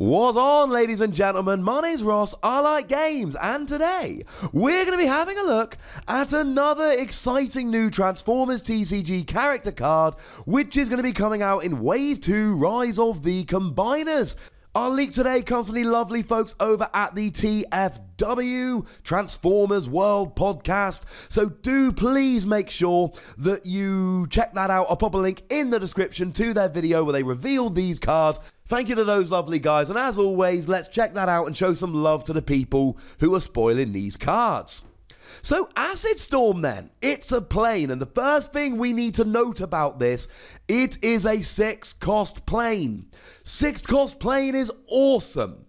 What's on, ladies and gentlemen? My name's Ross, I like games, and today we're going to be having a look at another exciting new Transformers TCG character card, which is going to be coming out in Wave 2 Rise of the Combiners. Our leak today comes from the lovely folks over at the TFW, Transformers World Podcast. So do please make sure that you check that out. I'll pop a link in the description to their video where they revealed these cards. Thank you to those lovely guys. And as always, let's check that out and show some love to the people who are spoiling these cards. So Acid Storm then, it's a plane, and the first thing we need to note about this, it is a 6-cost plane. 6-cost plane is awesome,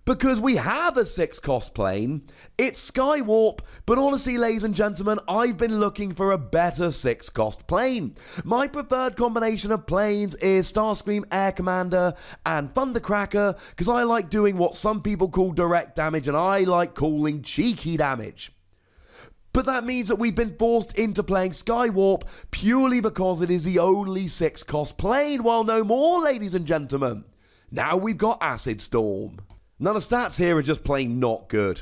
because we have a 6-cost plane, it's Skywarp, but honestly ladies and gentlemen, I've been looking for a better 6-cost plane. My preferred combination of planes is Starscream Air Commander and Thundercracker, because I like doing what some people call direct damage, and I like calling cheeky damage. But that means that we've been forced into playing Skywarp purely because it is the only 6-cost plane. Well, no more, ladies and gentlemen. Now we've got Acid Storm. Now the stats here are just plain not good.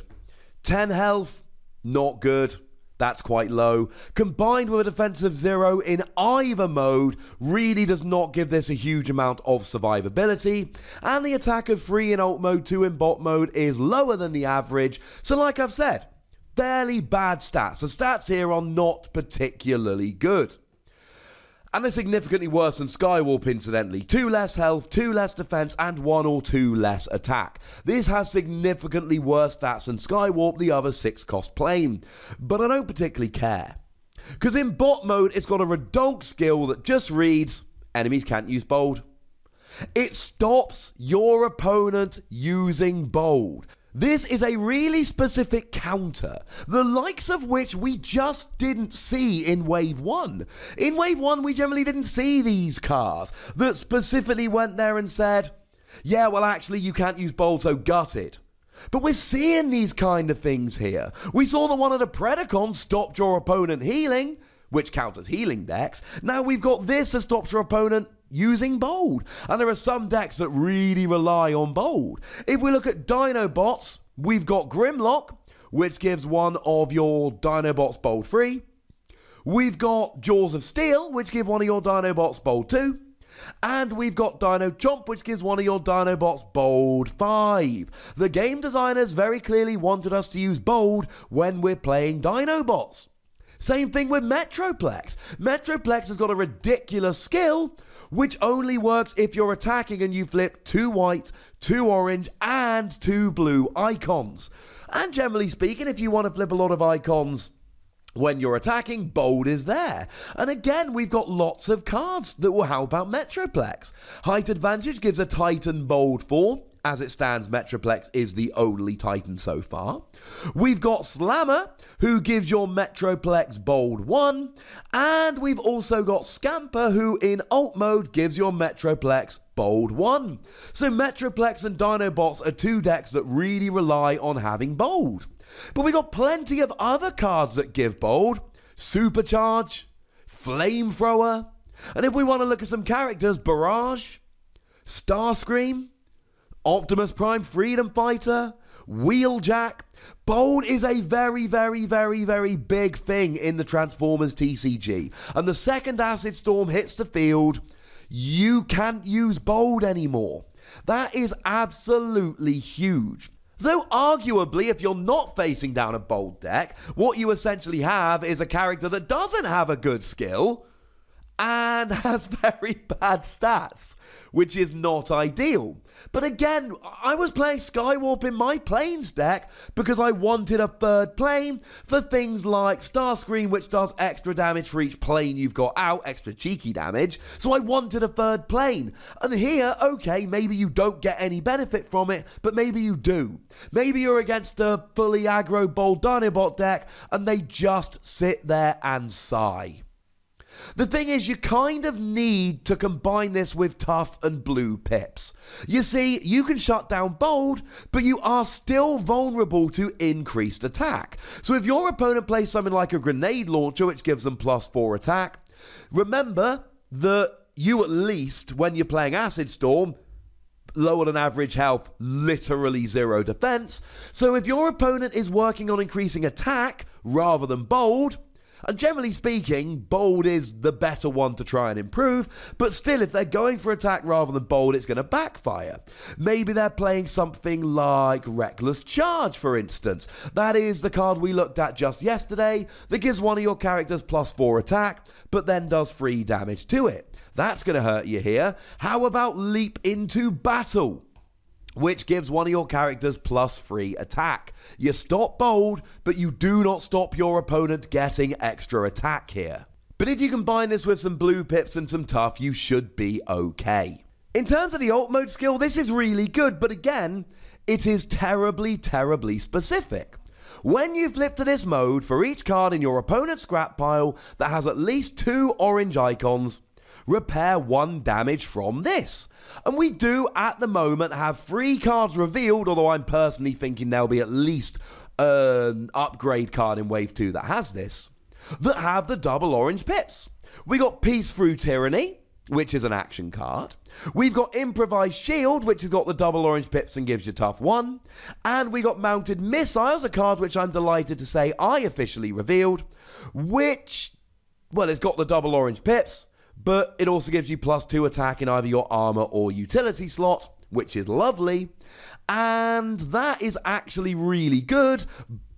10 health, not good. That's quite low. Combined with a defense of 0 in either mode, really does not give this a huge amount of survivability. And the attack of 3 in alt mode, 2 in bot mode is lower than the average. So like I've said, fairly bad stats. The stats here are not particularly good. And they're significantly worse than Skywarp, incidentally. 2 less health, 2 less defense, and 1 or 2 less attack. This has significantly worse stats than Skywarp, the other 6-cost plane. But I don't particularly care. Because in bot mode, it's got a redonk skill that just reads, enemies can't use bold. It stops your opponent using bold. This is a really specific counter, the likes of which we just didn't see in Wave 1. In Wave 1, we generally didn't see these cards that specifically went there and said, yeah, well, actually, you can't use bold, so gut it. But we're seeing these kind of things here. We saw the one of the Predacons stopped your opponent healing, which counters healing decks. Now we've got this that stops your opponent using bold, and there are some decks that really rely on bold. If we look at Dinobots, we've got Grimlock, which gives one of your Dinobots bold 3. We've got Jaws of Steel, which give one of your Dinobots bold 2. And we've got Dino Chomp, which gives one of your Dinobots bold 5. The game designers very clearly wanted us to use bold when we're playing Dinobots. Same thing with Metroplex. Metroplex has got a ridiculous skill, which only works if you're attacking and you flip 2 white, 2 orange, and 2 blue icons. And generally speaking, if you want to flip a lot of icons when you're attacking, bold is there. And again, we've got lots of cards that will help out Metroplex. Height Advantage gives a Titan bold 4. As it stands, Metroplex is the only Titan so far. We've got Slammer, who gives your Metroplex bold 1. And we've also got Scamper, who in alt mode gives your Metroplex bold 1. So Metroplex and Dinobots are 2 decks that really rely on having bold. But we've got plenty of other cards that give bold. Supercharge, Flamethrower, and if we want to look at some characters, Barrage, Starscream, Optimus Prime Freedom Fighter, Wheeljack. Bold is a very, very, very, very big thing in the Transformers TCG. And the second Acid Storm hits the field, you can't use bold anymore. That is absolutely huge. Though arguably, if you're not facing down a bold deck, what you essentially have is a character that doesn't have a good skill and has very bad stats, which is not ideal. But again, I was playing Skywarp in my planes deck because I wanted a third plane for things like Starscream, which does extra damage for each plane you've got out, extra cheeky damage, so I wanted a third plane. And here, okay, maybe you don't get any benefit from it, but maybe you do. Maybe you're against a fully aggro bold Dinobot deck, and they just sit there and sigh. The thing is, you kind of need to combine this with tough and blue pips. You see, you can shut down bold, but you are still vulnerable to increased attack. So if your opponent plays something like a grenade launcher, which gives them +4 attack, remember that you at least, when you're playing Acid Storm, lower than average health, literally 0 defense. So if your opponent is working on increasing attack rather than bold, and generally speaking, bold is the better one to try and improve, but still, if they're going for attack rather than bold, it's going to backfire. Maybe they're playing something like Reckless Charge, for instance. That is the card we looked at just yesterday that gives one of your characters +4 attack, but then does 3 damage to it. That's going to hurt you here. How about Leap into Battle, which gives one of your characters +3 attack. You stop bold, but you do not stop your opponent getting extra attack here. But if you combine this with some blue pips and some tough, you should be okay. In terms of the alt mode skill, this is really good, but again, it is terribly, terribly specific. When you flip to this mode, for each card in your opponent's scrap pile that has at least 2 orange icons, repair 1 damage from this. And we do at the moment have 3 cards revealed, although I'm personally thinking there'll be at least an upgrade card in Wave 2 that has this, that have the double orange pips. We got Peace Through Tyranny, which is an action card. We've got Improvised Shield, which has got the double orange pips and gives you tough 1. And we got Mounted Missiles, a card which I'm delighted to say I officially revealed, which, well, it's got the double orange pips, but it also gives you +2 attack in either your armor or utility slot, which is lovely. And that is actually really good.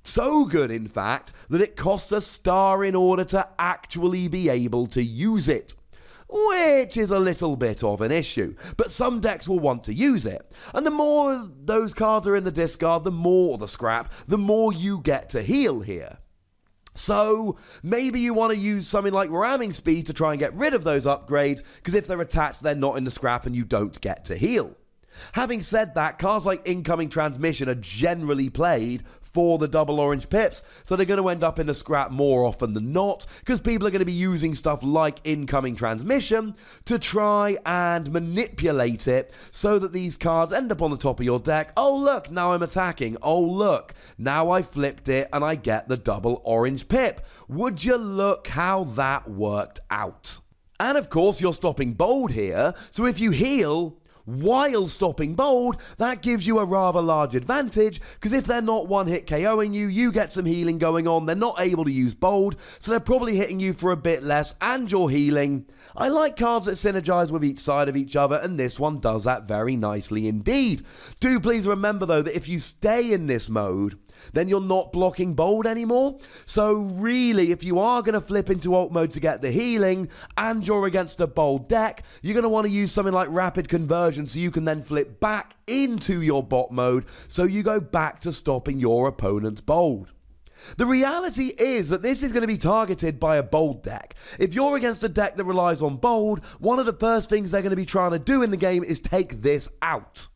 So good, in fact, that it costs a star in order to actually be able to use it, which is a little bit of an issue. But some decks will want to use it. And the more those cards are in the discard, the more the scrap, the more you get to heal here. So maybe you want to use something like Ramming Speed to try and get rid of those upgrades, because if they're attached, they're not in the scrap and you don't get to heal. Having said that, cards like Incoming Transmission are generally played for the double orange pips, so they're going to end up in the scrap more often than not, because people are going to be using stuff like Incoming Transmission to try and manipulate it so that these cards end up on the top of your deck. Oh look, now I'm attacking. Oh look, now I flipped it and I get the double orange pip. Would you look how that worked out? And of course you're stopping bold here, so if you heal while stopping bold, that gives you a rather large advantage, because if they're not one-hit KOing you, you get some healing going on. They're not able to use bold, so they're probably hitting you for a bit less, and you're healing. I like cards that synergize with each side of each other, and this one does that very nicely indeed. Do please remember, though, that if you stay in this mode, then you're not blocking bold anymore. So really, if you are going to flip into alt mode to get the healing and you're against a bold deck, you're going to want to use something like Rapid Conversion so you can then flip back into your bot mode, so you go back to stopping your opponent's bold. The reality is that this is going to be targeted by a bold deck. If you're against a deck that relies on bold, one of the first things they're going to be trying to do in the game is take this out.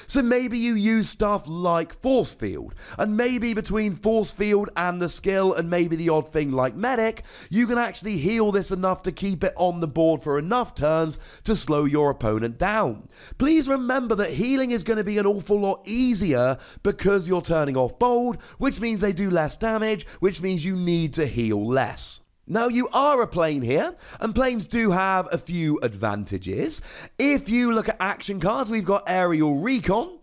So maybe you use stuff like Force Field, and maybe between Force Field and the skill and maybe the odd thing like Medic, you can actually heal this enough to keep it on the board for enough turns to slow your opponent down. Please remember that healing is going to be an awful lot easier because you're turning off bold, which means they do less damage, which means you need to heal less. Now, you are a plane here, and planes do have a few advantages. If you look at action cards, we've got Aerial Recon.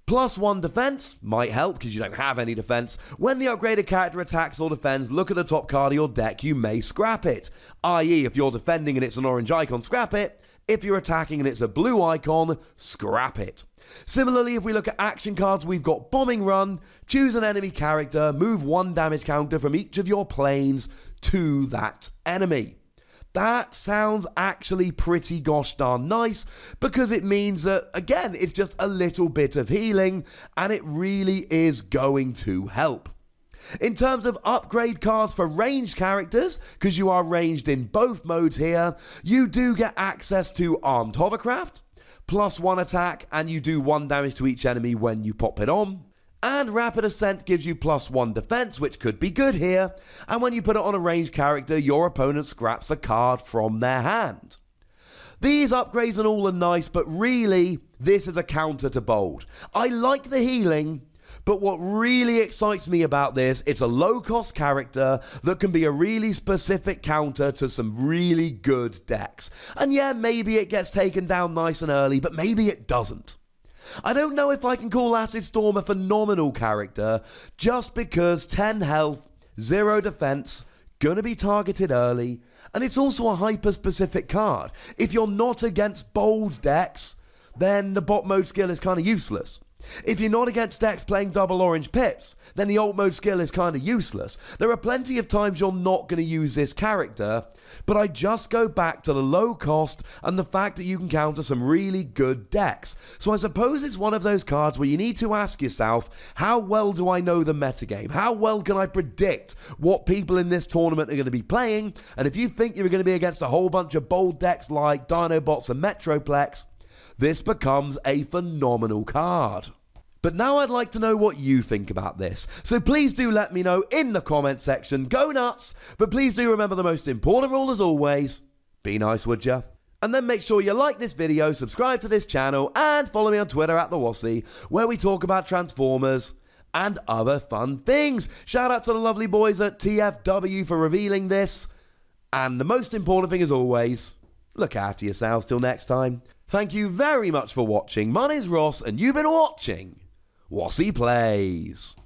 +1 defense might help because you don't have any defense. When the upgraded character attacks or defends, look at the top card of your deck, you may scrap it. I.e., if you're defending and it's an orange icon, scrap it. If you're attacking and it's a blue icon, scrap it. Similarly, if we look at action cards, we've got Bombing Run, choose an enemy character, move 1 damage counter from each of your planes to that enemy. That sounds actually pretty gosh darn nice, because it means that, again, it's just a little bit of healing, and it really is going to help. In terms of upgrade cards for ranged characters, because you are ranged in both modes here, you do get access to Armed Hovercraft, +1 attack, and you do 1 damage to each enemy when you pop it on. And Rapid Ascent gives you +1 defense, which could be good here. And when you put it on a ranged character, your opponent scraps a card from their hand. These upgrades and all are nice, but really, this is a counter to bold. I like the healing, But what really excites me about this, it's a low-cost character that can be a really specific counter to some really good decks. And yeah, maybe it gets taken down nice and early, but maybe it doesn't. I don't know if I can call Acid Storm a phenomenal character, just because 10 health, 0 defense, gonna be targeted early, and it's also a hyper-specific card. If you're not against bold decks, then the bot mode skill is kind of useless. If you're not against decks playing double orange pips, then the alt mode skill is kind of useless. There are plenty of times you're not going to use this character, but I just go back to the low cost and the fact that you can counter some really good decks. So I suppose it's one of those cards where you need to ask yourself, how well do I know the metagame? How well can I predict what people in this tournament are going to be playing? And if you think you're going to be against a whole bunch of bold decks like Dinobots and Metroplex, this becomes a phenomenal card. But now I'd like to know what you think about this. So please do let me know in the comment section. Go nuts! But please do remember the most important rule as always. Be nice, would ya? And then make sure you like this video, subscribe to this channel, and follow me on Twitter at the Wossy, where we talk about Transformers and other fun things. Shout out to the lovely boys at TFW for revealing this. And the most important thing as always, look after yourselves till next time. Thank you very much for watching. My name's Ross, and you've been watching Wossy Plays.